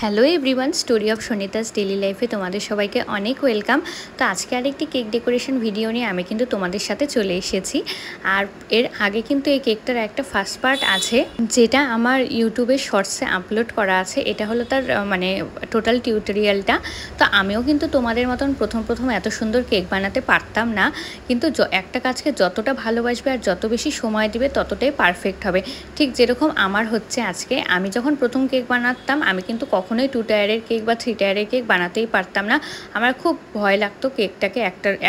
Hello everyone, story of Sanita's daily লাইফে তোমাদের সবাইকে অনেক ওয়েলকাম। তো আজকে আরেকটি কেক ডেকোরেশন ভিডিও নিয়ে আমি কিন্তু তোমাদের সাথে চলে এসেছি। আর এর আগে কিন্তু এই কেকটার একটা ফার্স্ট পার্ট আছে, যেটা আমার ইউটিউবে শর্টসে আপলোড করা আছে। এটা হলো তার মানে টোটাল টিউটোরিয়ালটা। তো আমিও কিন্তু তোমাদের মতন প্রথম এত সুন্দর কেক বানাতে পারতাম না, কিন্তু একটা কাজকে যতটা ভালোবাসবে আর যত বেশি সময় দিবে ততটাই পারফেক্ট হবে। ঠিক যেরকম আমার হচ্ছে আজকে, আমি যখন প্রথম কেক বানাতাম আমি কিন্তু কখনোই 2 টায়ারের কেক বা 3 টায়ারের কেক বানাতেই পারতাম না। আমার খুব ভয় লাগতো কেকটাকে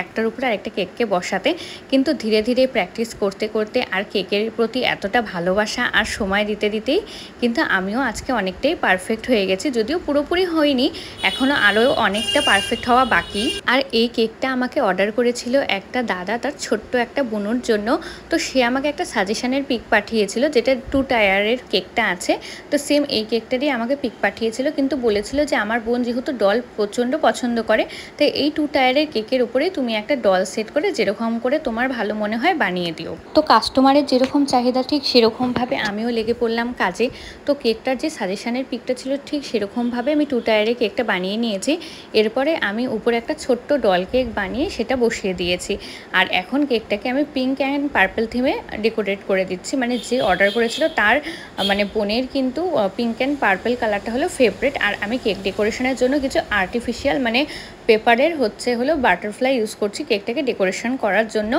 একটার উপরে আরেকটা কেককে বসাতে। কিন্তু ধীরে ধীরে প্র্যাকটিস করতে করতে আর কেকের প্রতি এতটা ভালোবাসা আর সময় দিতে দিতেই কিন্তু আমিও আজকে অনেকটাই পারফেক্ট হয়ে গেছি। যদিও পুরোপুরি হয়নি, এখনও আরও অনেকটা পারফেক্ট হওয়া বাকি। আর এই কেকটা আমাকে অর্ডার করেছিল একটা দাদা তার ছোট্ট একটা বোনের জন্য। তো সে আমাকে একটা সাজেশনের পিক পাঠিয়েছিল, যেটা 2 টায়ারের কেকটা আছে। তো সেম এই কেকটারই আমাকে পিক পাঠিয়েছিল, কিন্তু বলেছিল যে আমার বোন যেহেতু ডল প্রচণ্ড পছন্দ করে, তাই এই 2 টায়ারের কেকের উপরেই তুমি একটা ডল সেট করে যেরকম করে তোমার ভালো মনে হয় বানিয়ে দিও। তো কাস্টমারের যেরকম চাহিদা ঠিক সেরকমভাবে আমিও লেগে পড়লাম কাজে। তো কেকটার যে সাজেশনের পিকটা ছিল ঠিক সেরকমভাবে আমি 2 টায়ারের কেকটা বানিয়ে নিয়েছি। এরপরে আমি উপরে একটা ছোট্ট ডল কেক বানিয়ে সেটা বসিয়ে দিয়েছি। আর এখন কেকটাকে আমি পিঙ্ক অ্যান্ড পার্পল থিমে ডেকোরেট করে দিচ্ছি। মানে যে অর্ডার করেছিল তার মানে বোনের কিন্তু পিঙ্ক অ্যান্ড পার্পল কালারটা হলো ফেভারিট। আর আমি কেক ডেকোরেশনের জন্য কিছু আর্টিফিশিয়াল মানে পেপারের হলো বাটারফ্লাই ইউজ করছি কেকটাকে ডেকোরেশন করার জন্য।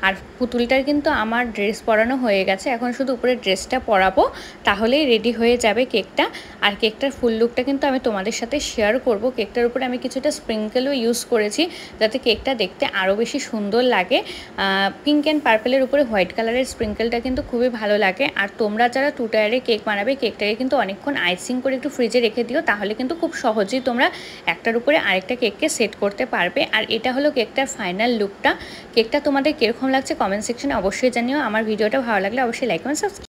আর পুতুলটার কিন্তু আমার ড্রেস পরানো হয়ে গেছে, এখন শুধু উপরে ড্রেসটা পরাবো, তাহলেই রেডি হয়ে যাবে কেকটা। আর কেকটার ফুল লুকটা কিন্তু আমি তোমাদের সাথে শেয়ার করব। কেকটার উপরে আমি কিছুটা স্প্রিঙ্কেলও ইউজ করেছি, যাতে কেকটা দেখতে আরও বেশি সুন্দর লাগে। পিঙ্ক অ্যান্ড পার্পলের উপরে হোয়াইট কালারের স্প্রিঙ্কেলটা কিন্তু খুবই ভালো লাগে। আর তোমরা যারা 2 টায়ারের কেক বানাবে, কেকটাকে কিন্তু অনেকক্ষণ আইসিং করে একটু ফ্রিজে রেখে দিও, তাহলে কিন্তু খুব সহজেই তোমরা একটার উপরে আরেকটা কেককে সেট করতে পারবে। আর এটা হলো কেকটার ফাইনাল লুকটা। কেকটা তোমাদের কীরকম লাগছে কমেন্ট সেকশনে অবশ্যই জানিও। আমার ভিডিওটা ভালো লাগলে অবশ্যই লাইক কমেন্ট সাবস্ক্রাইব।